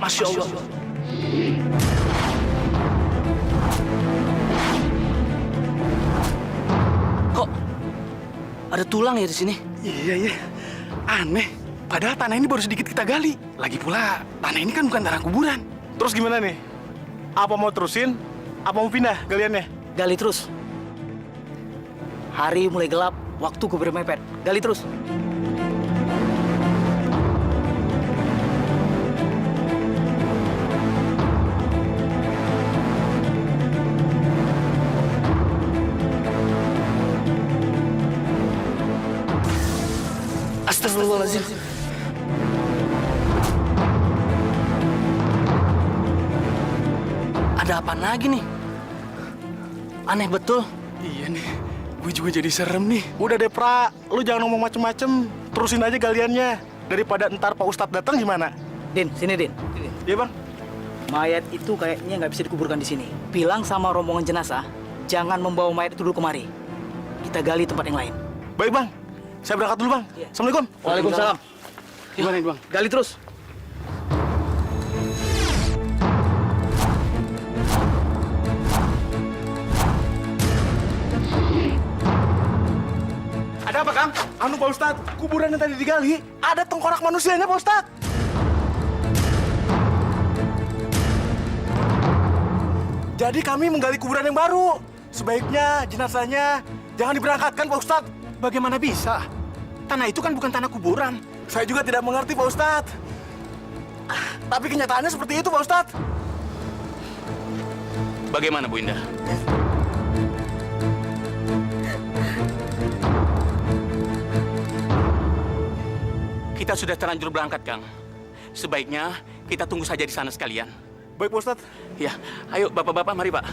Masya Allah. Kok ada tulang ya di sini? Iya. Aneh. Padahal tanah ini baru sedikit kita gali. Lagi pula, tanah ini kan bukan tanah kuburan. Terus gimana nih? Apa mau terusin? Apa mau pindah galiannya? Gali terus. Hari mulai gelap, waktuku bermepet. Gali terus. Astagfirullahaladzim. Ada apa lagi nih? Aneh betul. Iya nih, gue juga jadi serem nih. Udah deh, Pra. Lu jangan ngomong macem-macem. Terusin aja galiannya. Daripada ntar Pak Ustadz datang gimana? Din, sini Din. Iya, Bang? Mayat itu kayaknya nggak bisa dikuburkan di sini. Bilang sama rombongan jenazah, jangan membawa mayat itu dulu kemari. Kita gali tempat yang lain. Baik, Bang. Saya berangkat dulu, Bang. Iya. Assalamualaikum. Waalaikumsalam. Gimana nih, Bang? Gali terus. Ada apa, Kang? Anu, Pak Ustadz. Kuburan yang tadi digali, ada tengkorak manusianya, Pak Ustadz. Jadi kami menggali kuburan yang baru. Sebaiknya jenazahnya jangan diberangkatkan, Pak Ustadz. Bagaimana bisa? Tanah itu kan bukan tanah kuburan. Saya juga tidak mengerti, Pak Ustadz. Tapi kenyataannya seperti itu, Pak Ustadz. Bagaimana, Bu Indah? Kita sudah terlanjur berangkat, Kang. Sebaiknya kita tunggu saja di sana sekalian. Baik, Pak Ustadz. Ya, ayo Bapak-bapak, mari Pak.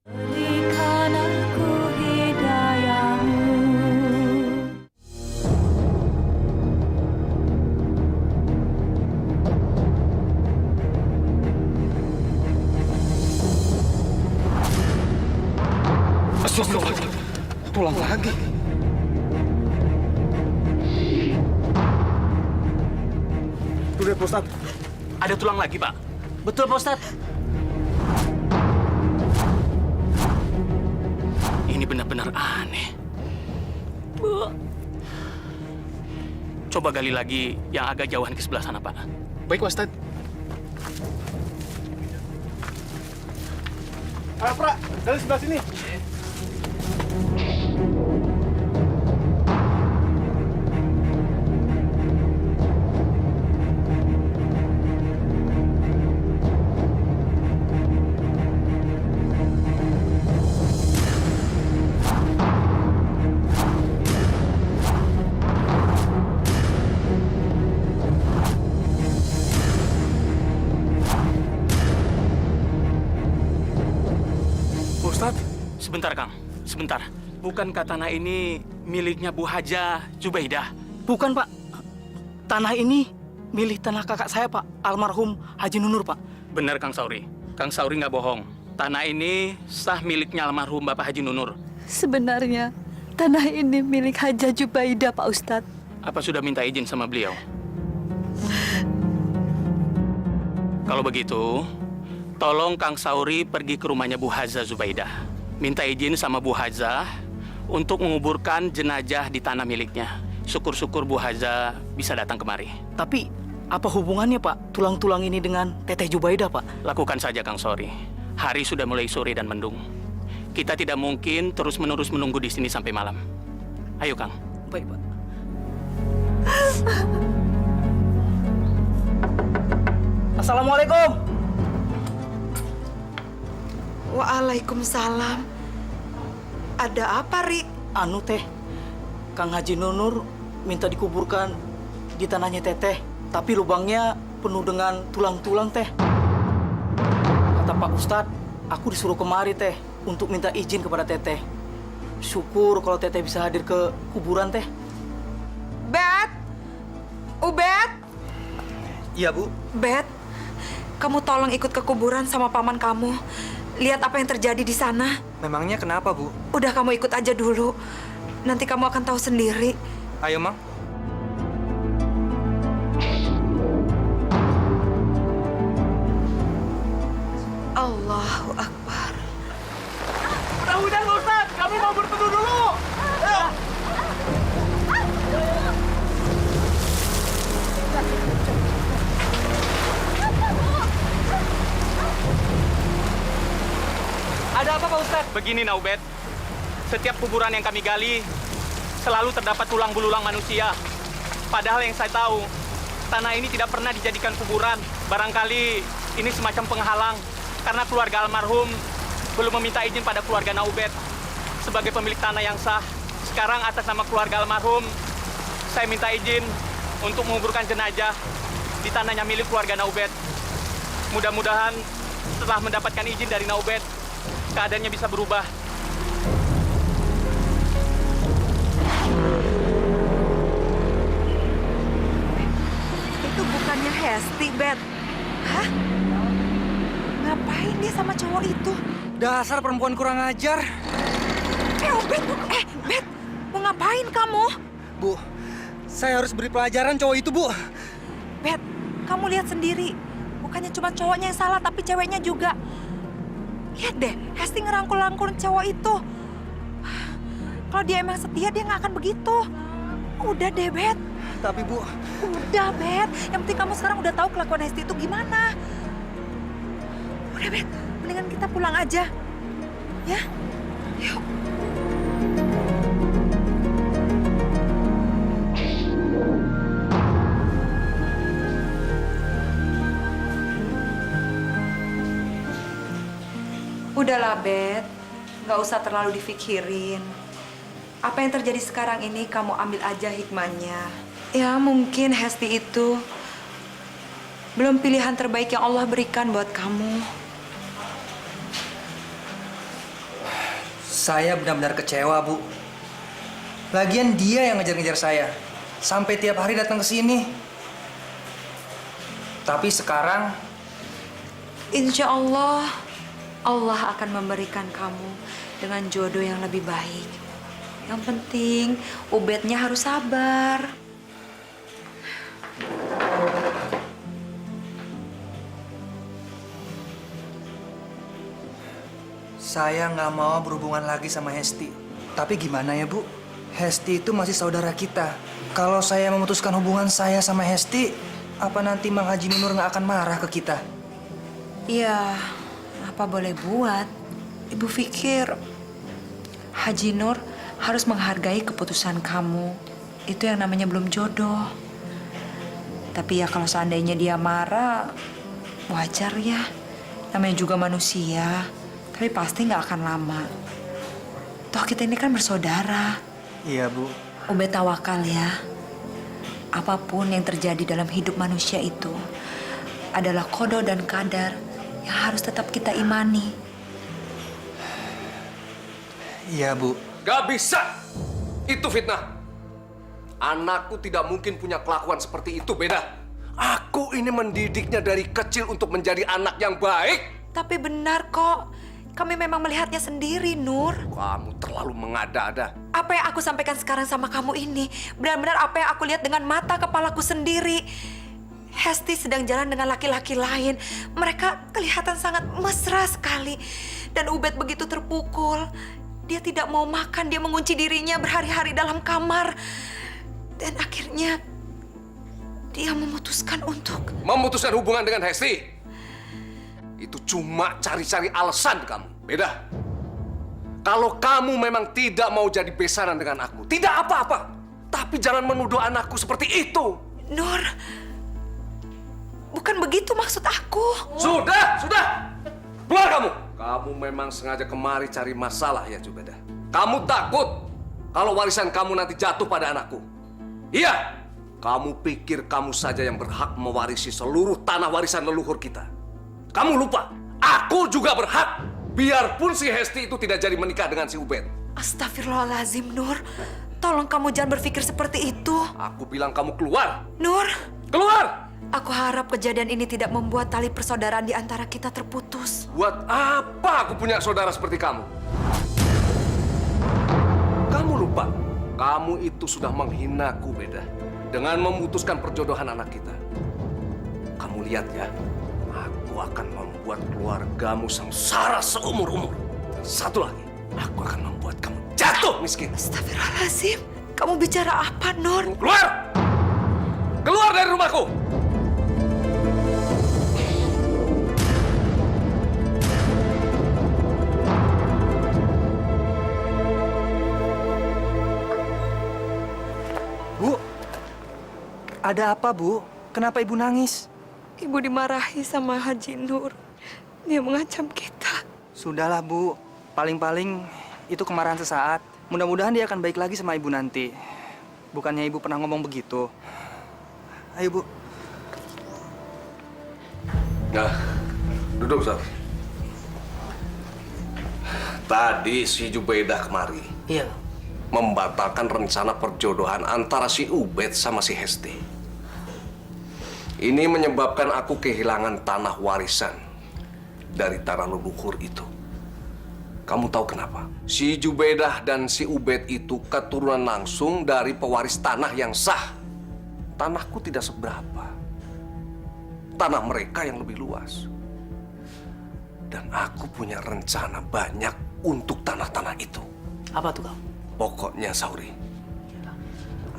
Berikan aku hidayahmu. Astagfirullahaladzim. Tulang lagi. Tuh lihat, Pak Ustadz. Ada tulang lagi, Pak. Betul, Pak Ustadz. Ini benar-benar aneh. Coba gali lagi yang agak jauhan ke sebelah sana, Pak. Baik, Ustadz. Ayo, Pra. Dari sebelah sini. Sebentar, Kang. Sebentar. Bukankah tanah ini miliknya Bu Haja Zubaidah? Bukan, Pak. Tanah ini milik tanah kakak saya, Pak. Almarhum Haji Nunur, Pak. Benar, Kang Sauri. Kang Sauri nggak bohong. Tanah ini sah miliknya almarhum Bapak Haji Nunur. Sebenarnya tanah ini milik Haja Zubaidah, Pak Ustadz. Apa sudah minta izin sama beliau? Kalau begitu, tolong Kang Sauri pergi ke rumahnya Bu Haja Zubaidah. Minta izin sama Bu Haja untuk menguburkan jenazah di tanah miliknya. Syukur-syukur Bu Haja bisa datang kemari. Tapi apa hubungannya, Pak, tulang-tulang ini dengan Teteh Zubaidah, Pak? Lakukan saja, Kang Sauri. Hari sudah mulai sore dan mendung. Kita tidak mungkin terus-menerus menunggu di sini sampai malam. Ayo, Kang. Baik, Pak. Assalamualaikum. Waalaikumsalam. Ada apa, Ri? Anu, Teh. Kang Haji Nunur minta dikuburkan di tanahnya Teteh. Tapi lubangnya penuh dengan tulang-tulang, Teh. Kata Pak Ustadz, aku disuruh kemari, Teh, untuk minta izin kepada Teteh. Syukur kalau Teteh bisa hadir ke kuburan, Teh. Bet? Ubed? Iya, Bu. Bet, kamu tolong ikut ke kuburan sama paman kamu. Lihat apa yang terjadi di sana. Memangnya kenapa, Bu? Udah kamu ikut aja dulu. Nanti kamu akan tahu sendiri. Ayo, Mang. Allahu Akbar. Udah, Pak Ustadz. Kami mau berteduh dulu. Ada apa, Pak Ustadz? Begini, Naubet. Setiap kuburan yang kami gali, selalu terdapat tulang belulang manusia. Padahal yang saya tahu, tanah ini tidak pernah dijadikan kuburan. Barangkali ini semacam penghalang, karena keluarga almarhum belum meminta izin pada keluarga Naubet. Sebagai pemilik tanah yang sah, sekarang atas nama keluarga almarhum, saya minta izin untuk menguburkan jenazah di tanahnya milik keluarga Naubet. Mudah-mudahan setelah mendapatkan izin dari Naubet, keadaannya bisa berubah. Itu bukannya Hesti, Bet. Hah? Ngapain dia sama cowok itu? Dasar perempuan kurang ajar. Bet, mau ngapain kamu? Bu, saya harus beri pelajaran cowok itu, Bu. Bet, kamu lihat sendiri. Bukannya cuma cowoknya yang salah, tapi ceweknya juga. Lihat deh, Hesti ngerangkul-rangkul cowok itu. Kalau dia emang setia, dia nggak akan begitu. Udah deh, Bet. Tapi, Bu... Udah, Bet. Yang penting kamu sekarang udah tahu kelakuan Hesti itu gimana. Udah, Bet. Mendingan kita pulang aja. Ya? Yuk. Udahlah, Bet. Nggak usah terlalu dipikirin. Apa yang terjadi sekarang ini kamu ambil aja hikmahnya. Ya, mungkin Hesti itu belum pilihan terbaik yang Allah berikan buat kamu. Saya benar-benar kecewa, Bu. Lagian dia yang ngejar-ngejar saya. Sampai tiap hari datang ke sini. Tapi sekarang... Insya Allah, Allah akan memberikan kamu dengan jodoh yang lebih baik. Yang penting, Ubednya harus sabar. Saya nggak mau berhubungan lagi sama Hesti. Tapi gimana ya, Bu? Hesti itu masih saudara kita. Kalau saya memutuskan hubungan saya sama Hesti, apa nanti Mang Haji Nunur nggak akan marah ke kita? Ya, apa boleh buat? Ibu pikir Haji Nur harus menghargai keputusan kamu. Itu yang namanya belum jodoh. Tapi ya kalau seandainya dia marah, wajar ya. Namanya juga manusia. Tapi pasti nggak akan lama. Toh kita ini kan bersaudara. Iya, Bu. Ubed tawakal ya. Apapun yang terjadi dalam hidup manusia itu adalah qada dan qadar yang harus tetap kita imani. Iya, Bu. Gak bisa. Itu fitnah. Anakku tidak mungkin punya kelakuan seperti itu, Beda. Aku ini mendidiknya dari kecil untuk menjadi anak yang baik. Tapi benar kok. Kami memang melihatnya sendiri, Nur. Kamu terlalu mengada-ada. Apa yang aku sampaikan sekarang sama kamu ini, benar-benar apa yang aku lihat dengan mata kepalaku sendiri. Hesti sedang jalan dengan laki-laki lain. Mereka kelihatan sangat mesra sekali. Dan Ubed begitu terpukul. Dia tidak mau makan, dia mengunci dirinya berhari-hari dalam kamar. Dan akhirnya dia memutuskan untuk... Memutuskan hubungan dengan Hesti? Itu cuma cari-cari alasan kamu, Beda. Kalau kamu memang tidak mau jadi besaran dengan aku, tidak apa-apa. Tapi jangan menuduh anakku seperti itu. Nur, bukan begitu maksud aku. Sudah. Keluar kamu. Kamu memang sengaja kemari cari masalah ya, Jubeda. Kamu takut kalau warisan kamu nanti jatuh pada anakku. Iya, kamu pikir kamu saja yang berhak mewarisi seluruh tanah warisan leluhur kita. Kamu lupa, aku juga berhak. Biarpun si Hesti itu tidak jadi menikah dengan si Ubed. Astagfirullahaladzim, Nur. Tolong kamu jangan berpikir seperti itu. Aku bilang kamu keluar. Nur, Keluar! aku harap kejadian ini tidak membuat tali persaudaraan di antara kita terputus. Buat apa aku punya saudara seperti kamu? Kamu lupa, kamu itu sudah menghinaku, Beda. Dengan memutuskan perjodohan anak kita. Kamu lihat ya, aku akan membuat keluargamu sengsara seumur-umur. Dan satu lagi, aku akan membuat kamu jatuh miskin. Astagfirullahaladzim. Kamu bicara apa, Nur? Keluar! Keluar dari rumahku! Bu, ada apa, Bu? Kenapa Ibu nangis? Ibu dimarahi sama Haji Nur. Dia mengancam kita. Sudahlah, Bu. Paling-paling itu kemarahan sesaat. Mudah-mudahan dia akan baik lagi sama Ibu nanti. Bukannya Ibu pernah ngomong begitu. Ayo, Bu. Nah, duduk, Ustaz. Tadi si Jubaidah kemari. Iya. Membatalkan rencana perjodohan antara si Ubed sama si Hesti. Ini menyebabkan aku kehilangan tanah warisan dari tanah leluhur itu. Kamu tahu kenapa? Si Jubaidah dan si Ubed itu keturunan langsung dari pewaris tanah yang sah. Tanahku tidak seberapa. Tanah mereka yang lebih luas. Dan aku punya rencana banyak untuk tanah-tanah itu. Apa tuh, Kang? Pokoknya, Sauri,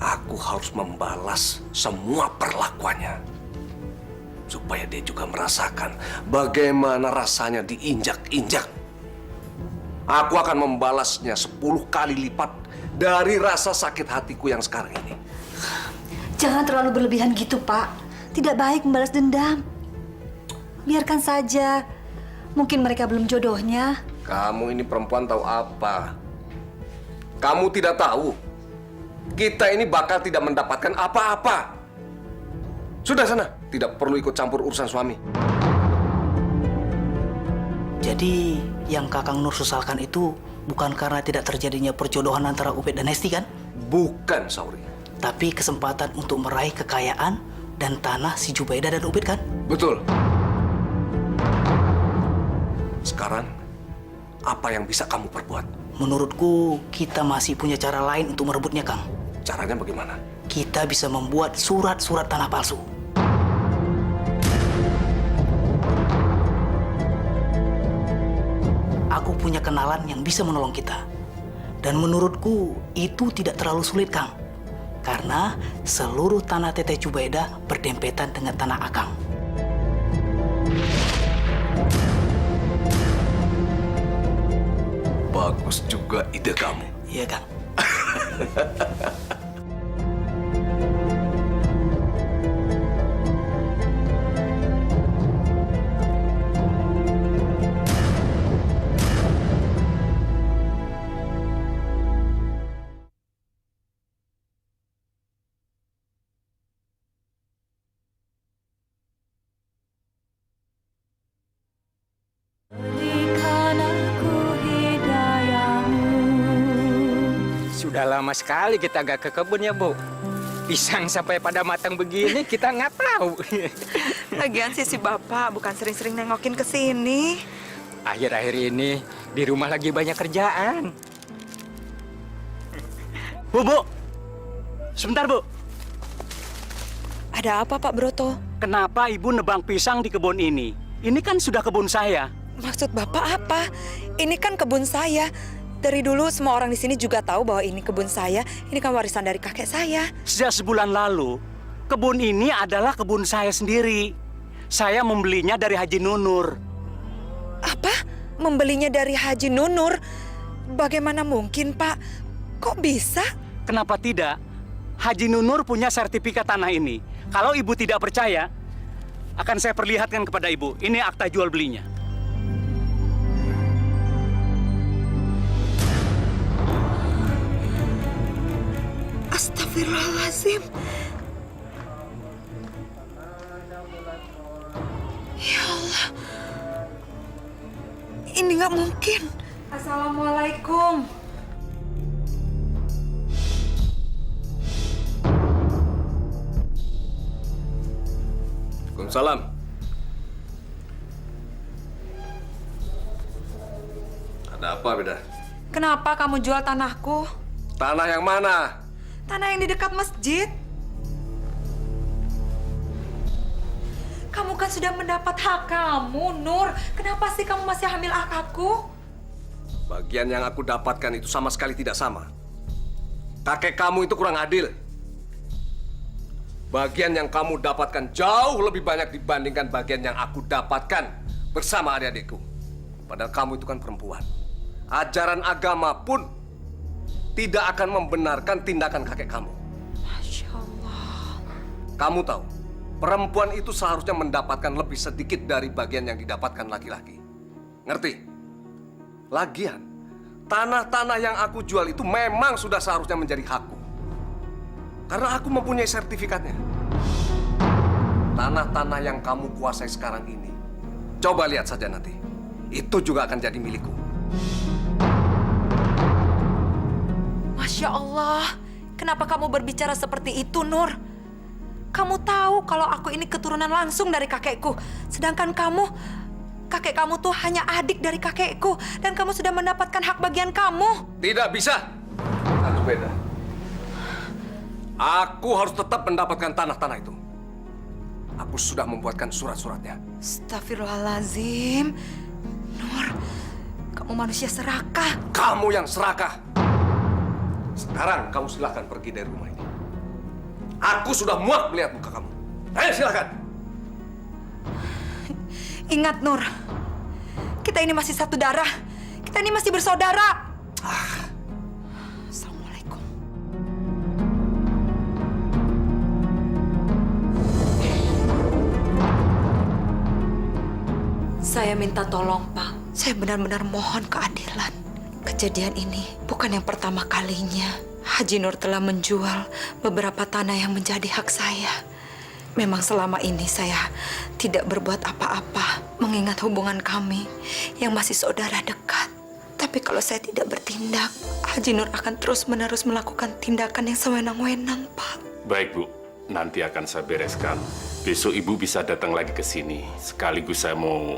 aku harus membalas semua perlakuannya. Supaya dia juga merasakan bagaimana rasanya diinjak-injak. Aku akan membalasnya 10 kali lipat dari rasa sakit hatiku yang sekarang ini. Jangan terlalu berlebihan gitu, Pak. Tidak baik membalas dendam. Biarkan saja. Mungkin mereka belum jodohnya. Kamu ini perempuan tahu apa? Kamu tidak tahu. Kita ini bakal tidak mendapatkan apa-apa. Sudah sana, tidak perlu ikut campur urusan suami. Jadi yang Kakang Nur sesalkan itu bukan karena tidak terjadinya perjodohan antara Ubed dan Hesti, kan? Bukan, Sauri. Tapi kesempatan untuk meraih kekayaan dan tanah si Jubaidah dan Ubed, kan? Betul. Sekarang, apa yang bisa kamu perbuat? Menurutku, kita masih punya cara lain untuk merebutnya, Kang. Caranya bagaimana? Kita bisa membuat surat-surat tanah palsu. Aku punya kenalan yang bisa menolong kita. Dan menurutku, itu tidak terlalu sulit, Kang. Karena seluruh tanah Teteh Jubaidah berdempetan dengan tanah Akang. Bagus juga ide kamu. Iya, Kang. Berikan aku hidayamu Udah lama sekali kita gak ke kebun ya, Bu. Pisang sampai pada matang begini kita nggak tahu. Lagian sih si Bapak bukan sering-sering nengokin ke sini. Akhir-akhir ini di rumah lagi banyak kerjaan. Bu, sebentar Bu. Ada apa Pak Broto? Kenapa Ibu nebang pisang di kebun ini? Ini kan sudah kebun saya. Maksud Bapak apa? Ini kan kebun saya. Dari dulu semua orang di sini juga tahu bahwa ini kebun saya. Ini kan warisan dari kakek saya. Sejak sebulan lalu, kebun ini adalah kebun saya sendiri. Saya membelinya dari Haji Nunur. Apa? Membelinya dari Haji Nunur? Bagaimana mungkin, Pak? Kok bisa? Kenapa tidak? Haji Nunur punya sertifikat tanah ini. Kalau Ibu tidak percaya, akan saya perlihatkan kepada Ibu. Ini akta jual belinya. Astagfirullahaladzim. Ya Allah. Ini nggak mungkin. Assalamualaikum. Waalaikumsalam. Ada apa, Beda? Kenapa kamu jual tanahku? Tanah yang mana? Tanah yang di dekat masjid. Kamu kan sudah mendapat hak kamu, Nur. Kenapa sih kamu masih hamil aku? Bagian yang aku dapatkan itu sama sekali tidak sama. Kakek kamu itu kurang adil. Bagian yang kamu dapatkan jauh lebih banyak dibandingkan bagian yang aku dapatkan bersama adik-adikku. Padahal kamu itu kan perempuan. Ajaran agama pun tidak akan membenarkan tindakan kakek kamu. Masya Allah. Kamu tahu, perempuan itu seharusnya mendapatkan lebih sedikit dari bagian yang didapatkan laki-laki. Ngerti? Lagian, tanah-tanah yang aku jual itu memang sudah seharusnya menjadi hakku. Karena aku mempunyai sertifikatnya. Tanah-tanah yang kamu kuasai sekarang ini, coba lihat saja nanti. Itu juga akan jadi milikku. Masya Allah. Kenapa kamu berbicara seperti itu, Nur? Kamu tahu kalau aku ini keturunan langsung dari kakekku. Sedangkan kakek kamu tuh hanya adik dari kakekku. Dan kamu sudah mendapatkan hak bagian kamu. Tidak bisa. Satu beda. Aku harus tetap mendapatkan tanah-tanah itu. Aku sudah membuatkan surat-suratnya. Astagfirullahaladzim. Nur, kamu manusia serakah. Kamu yang serakah. Sekarang kamu silahkan pergi dari rumah ini. Aku sudah muak melihat muka kamu. Ayo silahkan. Ingat, Nur. Kita ini masih satu darah. Kita ini masih bersaudara. Assalamualaikum. Saya minta tolong, Pak. Saya benar-benar mohon keadilan. Kejadian ini bukan yang pertama kalinya. Haji Nur telah menjual beberapa tanah yang menjadi hak saya. Memang selama ini saya tidak berbuat apa-apa mengingat hubungan kami yang masih saudara dekat. Tapi kalau saya tidak bertindak, Haji Nur akan terus-menerus melakukan tindakan yang sewenang-wenang, Pak. Baik, Bu. Nanti akan saya bereskan. Besok Ibu bisa datang lagi ke sini. Sekaligus saya mau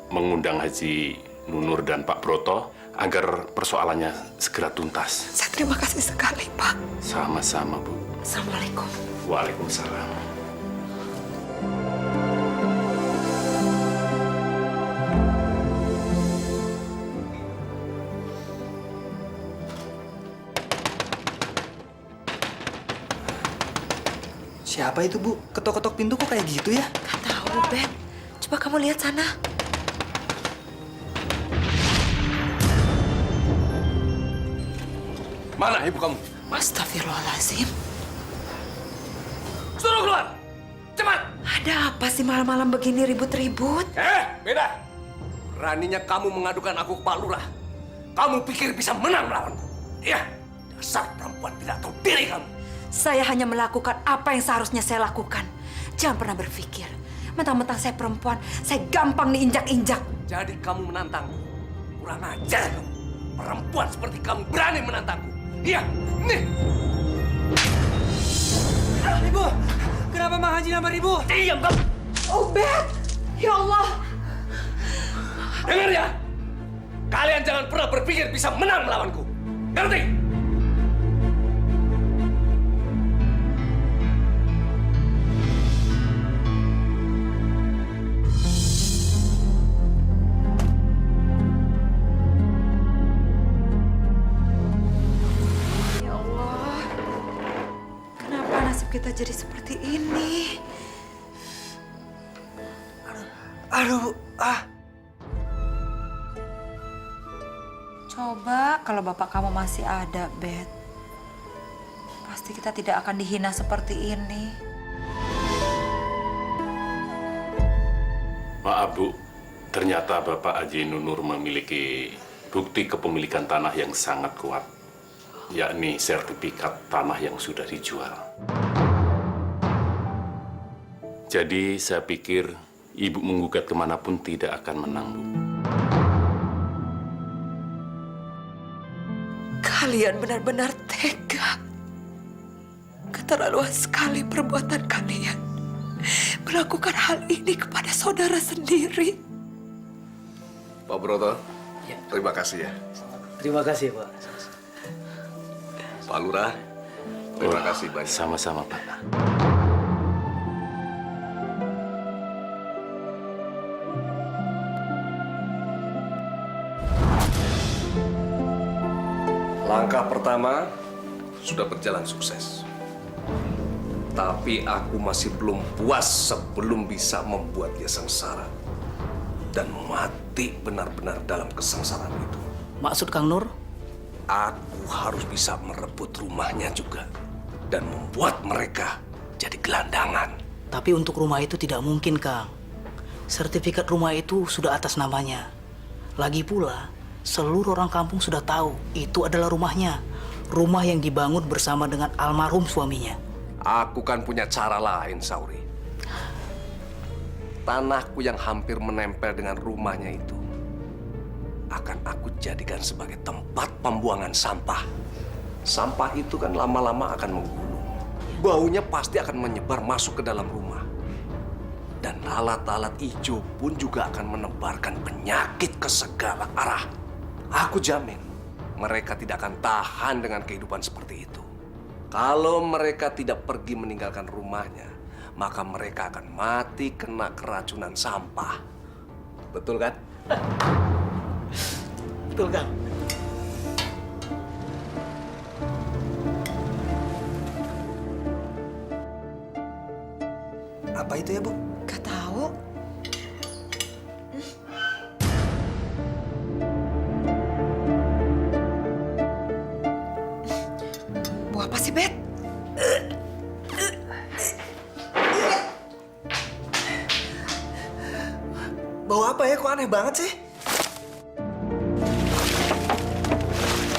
mengundang Haji Nunur dan Pak Broto agar persoalannya segera tuntas. Saya terima kasih sekali, Pak. Sama-sama, Bu. Assalamualaikum. Waalaikumsalam. Siapa itu, Bu? Ketok-ketok pintu kok kayak gitu ya? Gak tahu, Ben. Coba kamu lihat sana. Mana ibu kamu? Astagfirullahaladzim. Suruh keluar! Cepat! Ada apa sih malam-malam begini ribut-ribut? Beda! Beraninya kamu mengadukan aku ke Pak Lurah. Kamu pikir bisa menang melawanku? Iya, dasar perempuan tidak tahu diri kamu. Saya hanya melakukan apa yang seharusnya saya lakukan. Jangan pernah berpikir, mentang-mentang saya perempuan, saya gampang diinjak-injak. Jadi kamu menantangku. Kurang ajar kamu. Perempuan seperti kamu berani menantangku. Iya, nih. Ibu, kenapa Mang Haji nampar Ibu? Diam kamu. Ubed! Ya Allah! Dengar ya. Kalian jangan pernah berpikir bisa menang melawanku. Ngerti? Ya Allah, kenapa nasib kita jadi seperti ini? Aduh, Coba kalau bapak kamu masih ada, Bet. Pasti kita tidak akan dihina seperti ini. Maaf Bu, ternyata Bapak Haji Nunur memiliki bukti kepemilikan tanah yang sangat kuat, yakni sertifikat tanah yang sudah dijual. Jadi saya pikir Ibu menggugat kemanapun tidak akan menang, Bu. Kalian benar-benar tega. Keterlaluan sekali perbuatan kalian. Melakukan hal ini kepada saudara sendiri. Pak Broto, terima kasih ya. Terima kasih, Pak. Pak Lurah, terima kasih banyak. Sama-sama, Pak. Langkah pertama sudah berjalan sukses. Tapi aku masih belum puas sebelum bisa membuat dia sengsara. Dan mati benar-benar dalam kesengsaraan itu. Maksud Kang Nur? Aku harus bisa merebut rumahnya juga. Dan membuat mereka jadi gelandangan. Tapi untuk rumah itu tidak mungkin, Kang. Sertifikat rumah itu sudah atas namanya. Lagi pula, seluruh orang kampung sudah tahu itu adalah rumahnya. Rumah yang dibangun bersama dengan almarhum suaminya. Aku kan punya cara lain, Sauri. Tanahku yang hampir menempel dengan rumahnya itu akan aku jadikan sebagai tempat pembuangan sampah. Sampah itu kan lama-lama akan menggulung. Baunya pasti akan menyebar masuk ke dalam rumah. Dan lalat-lalat hijau pun juga akan menebarkan penyakit ke segala arah. Aku jamin mereka tidak akan tahan dengan kehidupan seperti itu. Kalau mereka tidak pergi meninggalkan rumahnya, maka mereka akan mati kena keracunan sampah. Betul kan? Betul, Kang. apa itu ya, Bu? Gak tahu. Buah apa sih, Bet? Bau apa ya? Kok aneh banget sih?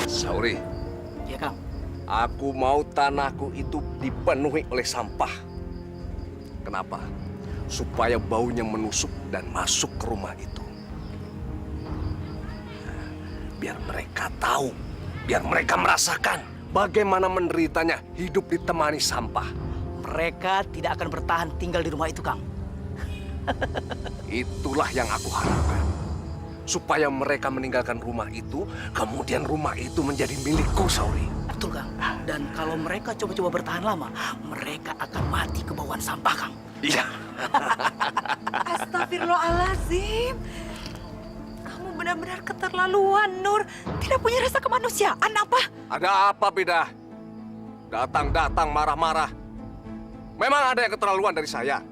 Sauri, Ya, Kang. aku mau tanahku itu dipenuhi oleh sampah. Kenapa? Supaya baunya menusuk dan masuk ke rumah itu. Biar mereka tahu, biar mereka merasakan bagaimana menderitanya hidup ditemani sampah. Mereka tidak akan bertahan tinggal di rumah itu, Kang. Itulah yang aku harapkan. Supaya mereka meninggalkan rumah itu, kemudian rumah itu menjadi milikku, Sauri. Betul, Kang. Dan kalau mereka coba-coba bertahan lama, mereka akan mati kebauan sampah, Kang. Iya. Astagfirullahaladzim. Kamu benar-benar keterlaluan, Nur. Tidak punya rasa kemanusiaan apa? Ada apa, Beda? Datang-datang marah-marah. Memang ada yang keterlaluan dari saya.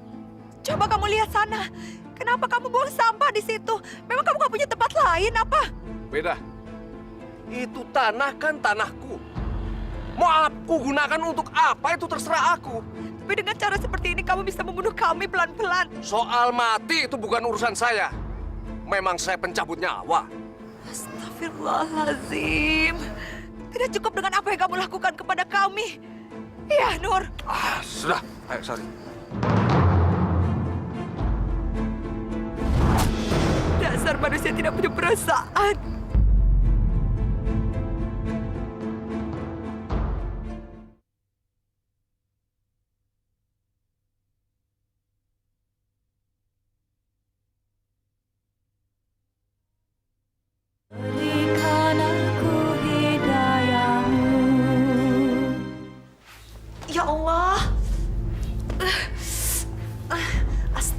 Coba kamu lihat sana. Kenapa kamu buang sampah di situ? Memang kamu gak punya tempat lain apa? Beda. Itu tanah kan tanahku. Mau aku gunakan untuk apa itu terserah aku. Tapi dengan cara seperti ini kamu bisa membunuh kami pelan-pelan. Soal mati itu bukan urusan saya. Memang saya pencabut nyawa. Astagfirullahaladzim. Tidak cukup dengan apa yang kamu lakukan kepada kami. Iya, Nur. Sudah. Ayo, sorry. Dasar manusia tidak punya perasaan.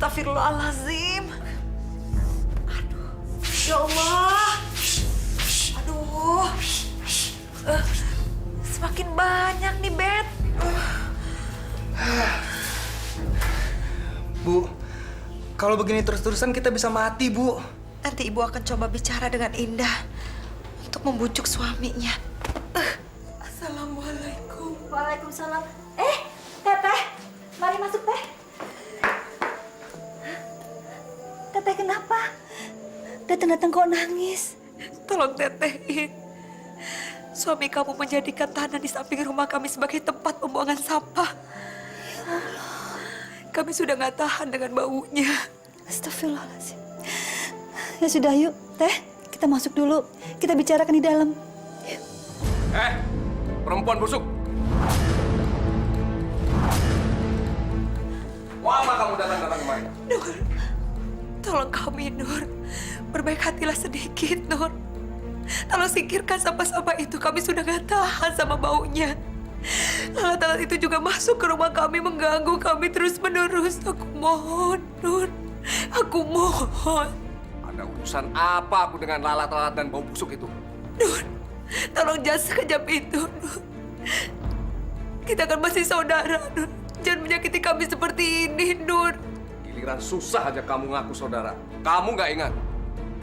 Astagfirullahaladzim. Aduh, ya Allah. Aduh, semakin banyak nih, Bet. Bu, kalau begini terus-terusan kita bisa mati, Bu. Nanti Ibu akan coba bicara dengan Indah untuk membujuk suaminya. Assalamualaikum. Waalaikumsalam. Teteh, mari masuk teh. Teteh kenapa? Datang-datang kok nangis? Tolong tetehin. Suami kamu menjadikan tanah di samping rumah kami sebagai tempat pembuangan sampah. Ya Allah. Kami sudah nggak tahan dengan baunya. Astagfirullahaladzim. Ya sudah, yuk. Teh, kita masuk dulu. Kita bicarakan di dalam. Perempuan busuk. Mau apa kamu datang-datang kemari? Nur, tolong kami, Nur. Berbaik hatilah sedikit, Nur. Tolong singkirkan sampah-sampah itu. Kami sudah gak tahan sama baunya. Lalat-lalat itu juga masuk ke rumah kami, mengganggu kami terus-menerus. Aku mohon, Nur. Aku mohon. Ada urusan apa aku dengan lalat-lalat dan bau busuk itu? Nur, tolong jangan sekejap itu, Nur. Kita kan masih saudara, Nur. Jangan menyakiti kami seperti ini, Nur. Giliran susah aja kamu ngaku saudara. Kamu nggak ingat?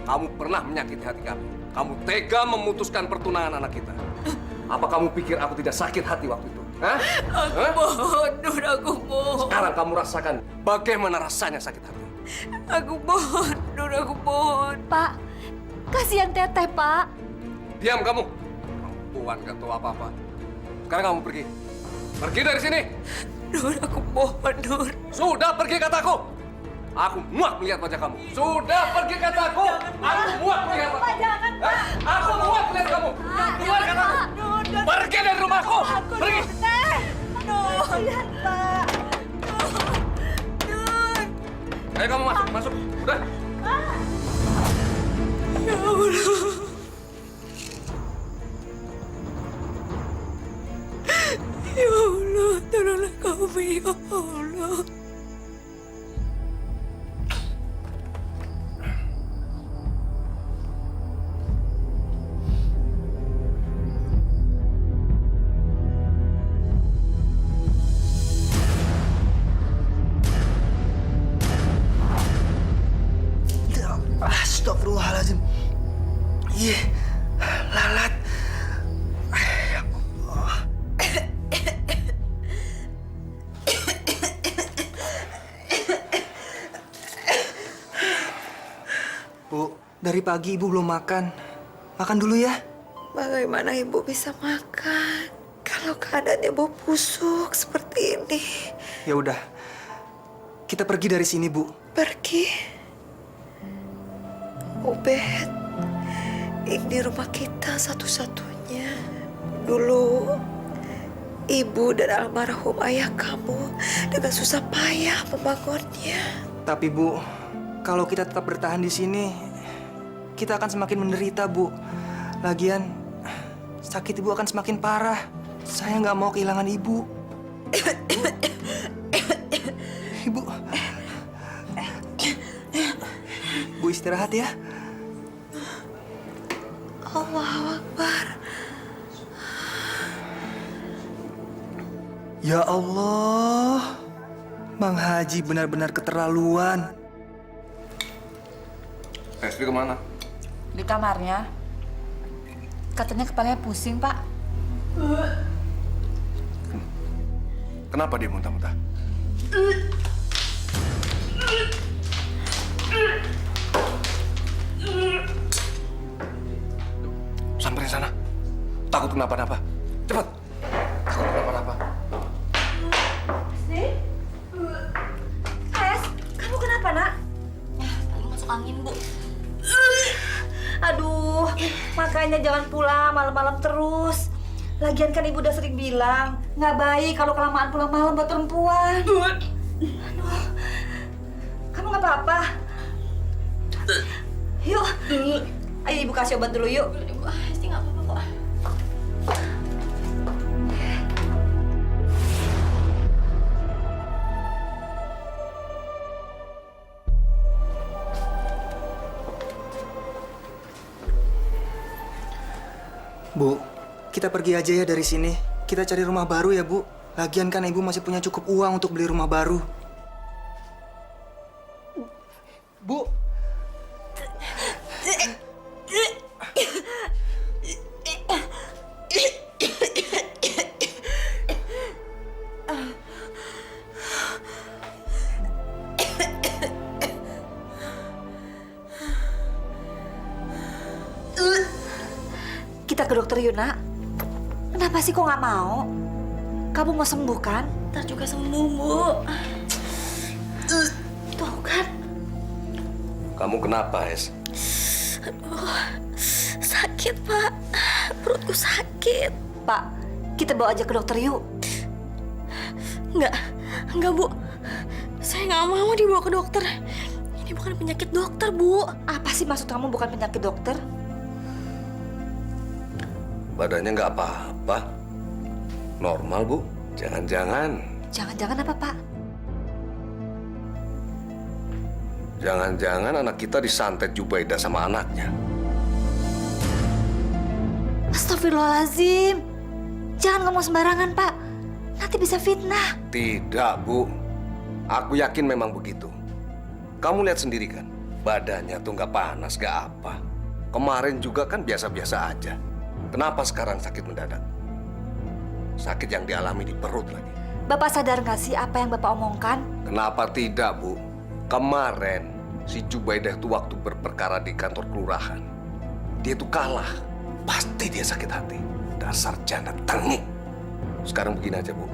Kamu pernah menyakiti hati kami. Kamu tega memutuskan pertunangan anak kita. Apa kamu pikir aku tidak sakit hati waktu itu? Hah? Aku mohon, Nur. Aku mohon. Sekarang kamu rasakan bagaimana rasanya sakit hati. Aku mohon, Nur. Aku mohon. Pak, kasihan Teteh, Pak. Diam kamu. Perempuan gak tahu apa-apa. Sekarang kamu pergi. Pergi dari sini. Nur, aku mohon, Nur. Sudah pergi kataku. Aku muak melihat wajah kamu. Sudah pergi kataku. Aku muak melihat wajah kamu. Jangan, Pak. Aku muak melihat kamu. Keluar kataku. Pergi dari rumahku. Pergi. Aduh, kasihan, Pak. Nur. Ayo kamu masuk, masuk. Udah. Ya Allah. Ya Allah, tolonglah kami, ya Allah. Astagfirullahaladzim. Ih, lalat. Bu, dari pagi Ibu belum makan. Makan dulu ya. Bagaimana Ibu bisa makan kalau keadaannya bau busuk seperti ini? Ya udah. Kita pergi dari sini, Bu. Pergi? Ubed, ini rumah kita satu-satunya. Dulu, Ibu dan almarhum ayah kamu dengan susah payah membangunnya. Tapi Bu, kalau kita tetap bertahan di sini, kita akan semakin menderita, Bu. Lagian, sakit Ibu akan semakin parah. Saya nggak mau kehilangan Ibu. Ibu. Bu istirahat ya. Allahu Akbar. Ya Allah, Mang Haji benar-benar keterlaluan. Hesti kemana? Di kamarnya. Katanya kepalanya pusing, Pak. Kenapa dia muntah-muntah? Samperin sana. Takut kenapa-napa. Cepat. Takut kenapa-napa. Kamu kenapa, Nak? Tadi masuk angin, Bu. Aduh, makanya jangan pulang malam-malam terus. Lagian kan Ibu udah sering bilang, nggak baik kalau kelamaan pulang malam buat perempuan. Aduh, kamu nggak apa-apa? Yuk, ayo Ibu kasih obat dulu yuk. Pasti nggak apa-apa kok. Bu, kita pergi aja ya dari sini. Kita cari rumah baru ya, Bu. Lagian kan Ibu masih punya cukup uang untuk beli rumah baru. Bu. Kita ke dokter Yuna. Kenapa sih kok nggak mau? Kamu mau sembuh kan? Ntar juga sembuh, Bu. Tuh kan. Kamu kenapa, Es? Aduh, sakit, Pak. Perutku sakit. Pak, kita bawa aja ke dokter yuk. Enggak, Bu. Saya nggak mau dibawa ke dokter. Ini bukan penyakit dokter, Bu. Apa sih maksud kamu bukan penyakit dokter? Badannya nggak apa-apa. Normal, Bu. Jangan-jangan. Jangan-jangan apa, Pak? Jangan-jangan anak kita disantet Jubaidah sama anaknya. Astagfirullahaladzim. Jangan ngomong sembarangan, Pak. Nanti bisa fitnah. Tidak, Bu. Aku yakin memang begitu. Kamu lihat sendiri kan, badannya tuh nggak panas, nggak apa. Kemarin juga kan biasa-biasa aja. Kenapa sekarang sakit mendadak? Sakit yang dialami di perut lagi. Bapak sadar nggak sih apa yang Bapak omongkan? Kenapa tidak, Bu? Kemarin si Jubaidah itu waktu berperkara di kantor kelurahan. Dia tuh kalah. Pasti dia sakit hati. Dasar janda tengik. Sekarang begini aja, Bu.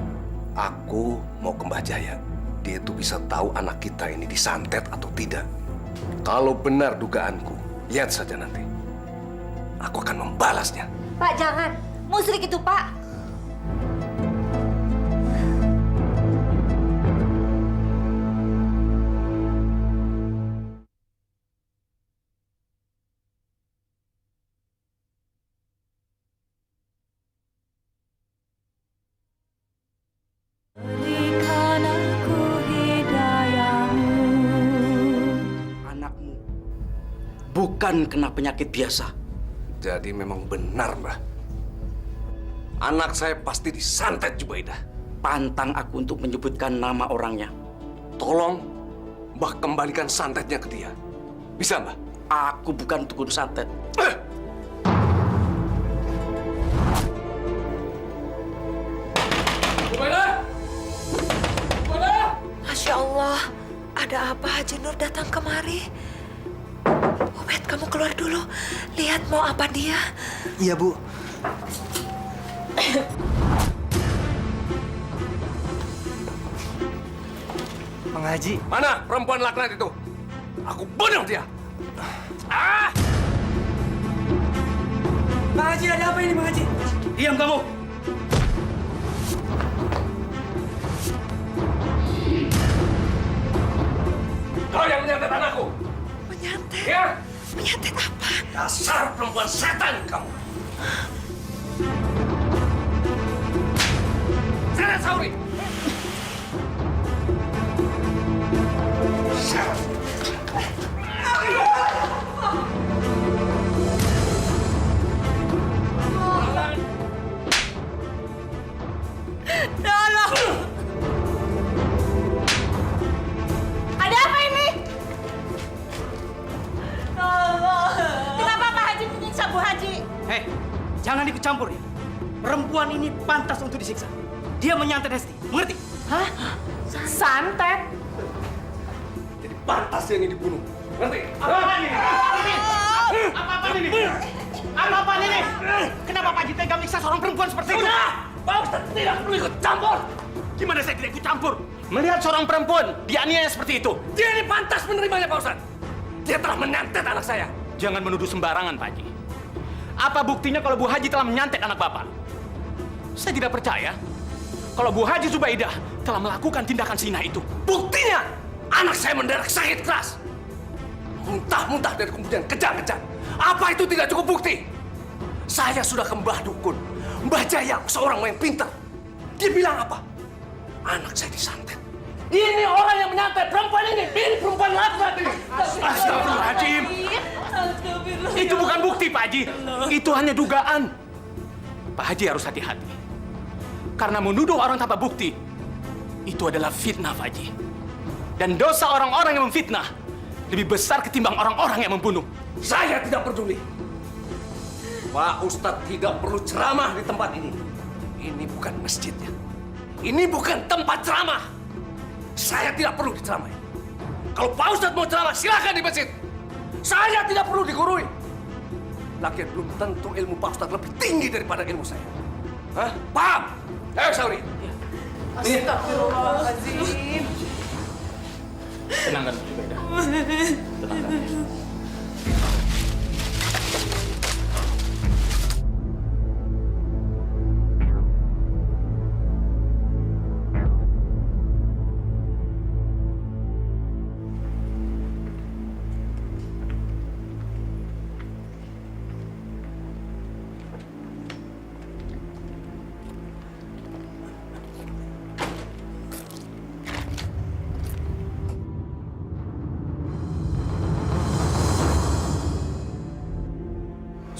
Aku mau ke Mbah Jaya. Dia tuh bisa tahu anak kita ini disantet atau tidak. Kalau benar dugaanku, lihat saja nanti. Aku akan membalasnya. Pak, jangan. Musrik itu, Pak. Anakmu bukan kena penyakit biasa. Jadi memang benar, Mbah. Anak saya pasti disantet Jubaidah. Pantang aku untuk menyebutkan nama orangnya. Tolong, Mbah kembalikan santetnya ke dia. Bisa, Mbah? Aku bukan tukun santet. Jubaidah! Jubaidah! Masya Allah, ada apa Haji Nur datang kemari? Ubed, kamu keluar dulu. Lihat mau apa dia. Iya, Bu. Mang Haji. Mana perempuan laknat itu? Aku bunuh dia. Ah! Mang Haji, ada apa ini, Mang Haji? Diam kamu. Kau yang menyantet anakku. Menyantet? Ya? Menyantet apa? Dasar perempuan setan kamu. Sana, Sauri. Ada apa ini? Kenapa Pak Haji menyiksa Bu Haji? Hei, jangan ikut campur ya. Perempuan ini pantas untuk disiksa. Dia menyantet Hesti, mengerti? Hah? Santet? Jadi pantas yang ini dibunuh. Ngerti? Apa-apaan ini? Apa-apaan ini? Apa-apaan ini? Kenapa Pak Haji tega menyiksa seorang perempuan seperti itu? Udah! Pak Ustadz tidak perlu ikut campur. Gimana saya tidak ikut campur? Melihat seorang perempuan dianiaya seperti itu. Dia ini pantas menerimanya, Pak Ustadz. Dia telah menyantet anak saya. Jangan menuduh sembarangan, Pak Haji. Apa buktinya kalau Bu Haji telah menyantet anak Bapak? Saya tidak percaya kalau Bu Haji Zubaidah telah melakukan tindakan zina itu. Buktinya, anak saya menderita sakit keras. Muntah-muntah dan kemudian kejang-kejang. Apa itu tidak cukup bukti? Saya sudah ke Mbah Dukun, Mbah Jaya, seorang yang pintar. Dia bilang apa? Anak saya disantet. Ini orang yang menyantet perempuan ini. Ini perempuan laknat ini. Astagfirullahaladzim. Itu bukan bukti, Pak Haji. Itu hanya dugaan. Pak Haji harus hati-hati. Karena menuduh orang tanpa bukti, itu adalah fitnah, Pak Haji. Dan dosa orang-orang yang memfitnah lebih besar ketimbang orang-orang yang membunuh. Saya tidak peduli. Pak Ustadz tidak perlu ceramah di tempat ini. Ini bukan masjidnya. Ini bukan tempat ceramah. Saya tidak perlu diceramahi. Kalau Pak Ustadz mau ceramah, silakan di masjid. Saya tidak perlu digurui. Lagian belum tentu ilmu Pak Ustadz lebih tinggi daripada ilmu saya. Hah? Paham? Ayo, Sauri. Astagfirullahaladzim. Tenangkan, Jubaidah. Tenangkan.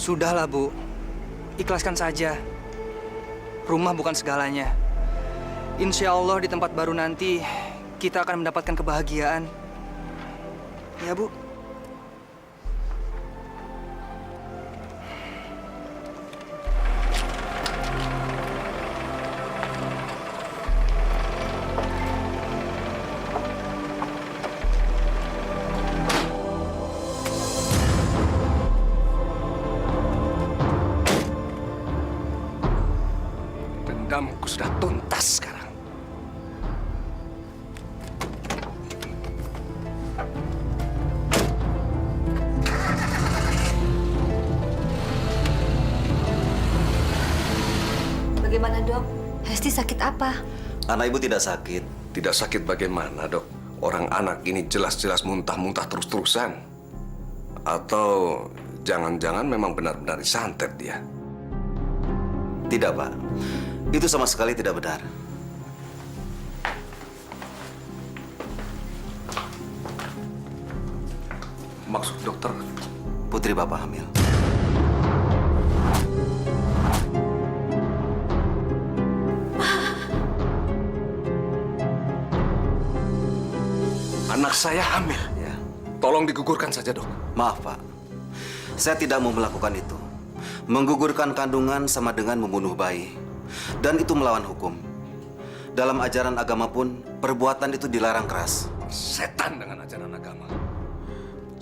Sudahlah, Bu. Ikhlaskan saja. Rumah bukan segalanya. Insya Allah di tempat baru nanti kita akan mendapatkan kebahagiaan. Ya, Bu. Dendamku sudah tuntas sekarang. Bagaimana, Dok? Hesti sakit apa? Anak ibu tidak sakit. Tidak sakit bagaimana, Dok? Orang anak ini jelas-jelas muntah-muntah terus-terusan. Atau jangan-jangan memang benar-benar disantet dia. Tidak, Pak. Itu sama sekali tidak benar. Maksud dokter? Putri Bapak hamil. Anak saya hamil? Ya. Tolong digugurkan saja, Dok. Maaf, Pak. Saya tidak mau melakukan itu. Menggugurkan kandungan sama dengan membunuh bayi. Dan itu melawan hukum. Dalam ajaran agama pun, perbuatan itu dilarang keras. Setan dengan ajaran agama.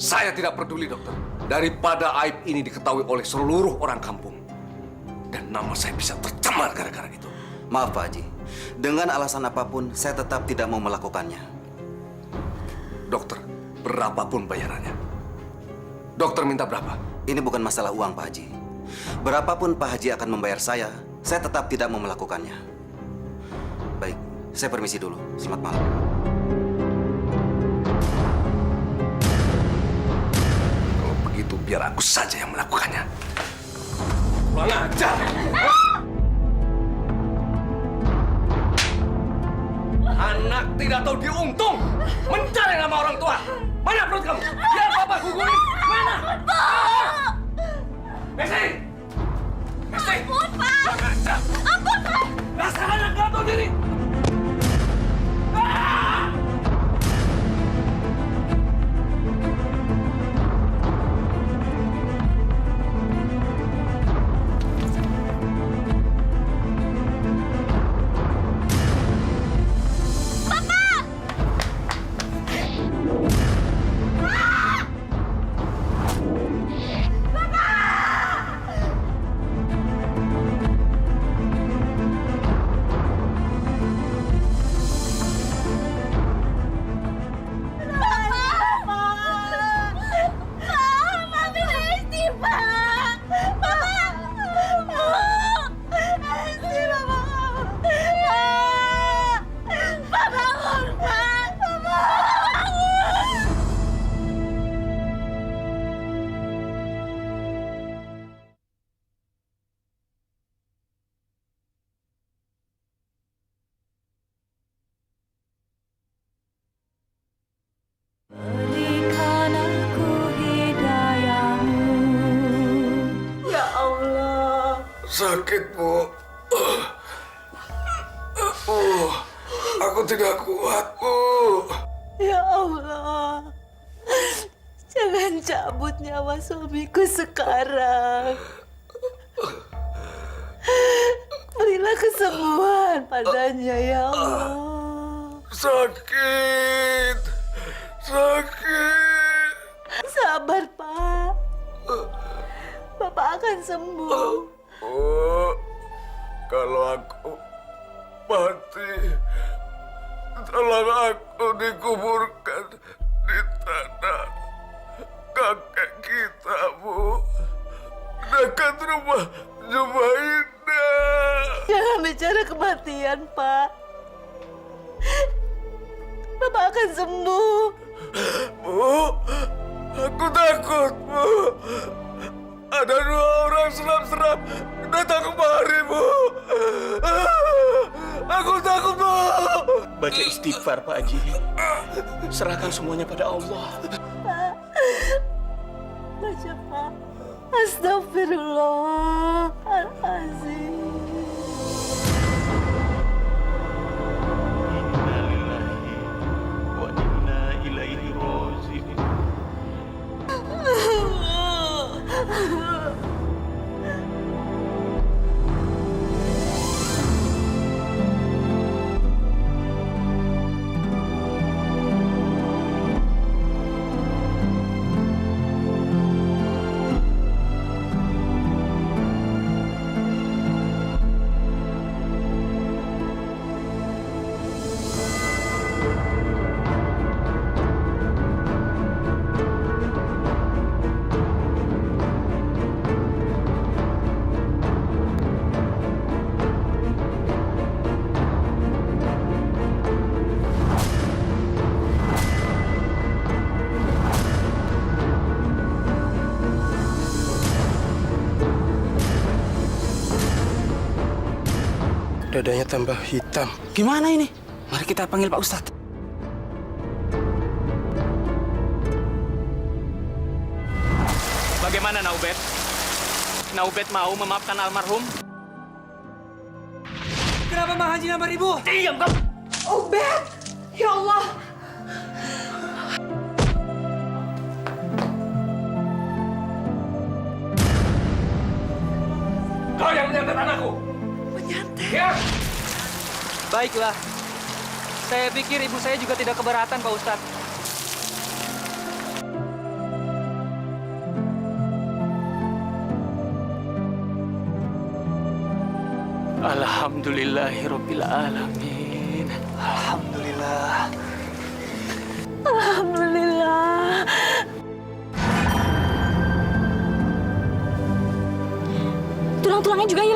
Saya tidak peduli, dokter. Daripada aib ini diketahui oleh seluruh orang kampung. Dan nama saya bisa tercemar gara-gara itu. Maaf, Pak Haji. Dengan alasan apapun, saya tetap tidak mau melakukannya. Dokter, berapapun bayarannya. Dokter minta berapa? Ini bukan masalah uang, Pak Haji. Berapapun Pak Haji akan membayar saya tetap tidak mau melakukannya. Baik, saya permisi dulu. Selamat malam. Kalau begitu, biar aku saja yang melakukannya. Kurang ajar! Anak tidak tahu diuntung, mencari nama orang tua. Mana perut kamu? Biar Bapak gugurin. Mana? Messi! Messi! Ampun, Pak! Kurang ajar! Ampun, Pak! Dasar anak nggak tahu diri! Sakit, Bu. Aku tidak kuat, Bu. Ya Allah, jangan cabut nyawa suamiku sekarang. Berilah kesembuhan padanya, ya Allah. Sakit. Sabar, Pak. Bapak akan sembuh. Kalau aku mati, tolong aku dikuburkan di tanah kakek kita, Bu. Dekat rumah Jubaidah. Jangan bicara kematian, Pak. Bapak akan sembuh. Bu, aku takut, Bu. Ada 2 orang seram-seram datang kemari, Bu. Aku takut, Bu. Baca istighfar, Pak Haji. Serahkan semuanya pada Allah. Baca, Pak. Astagfirullahaladzim. Dadanya tambah hitam. Gimana ini? Mari kita panggil Pak Ustadz. Bagaimana Naubet? Naubet mau memaafkan almarhum? Kenapa Mang Haji nampar Ibu? Diam kamu! Ubed! Ya Allah! Kau yang menyantet anakku! Menyantet? Ya! Baiklah. Saya pikir ibu saya juga tidak keberatan, Pak Ustadz. Alhamdulillahirrabbilalamin. Alhamdulillah. Alhamdulillah. Tulang-tulangnya juga hilang.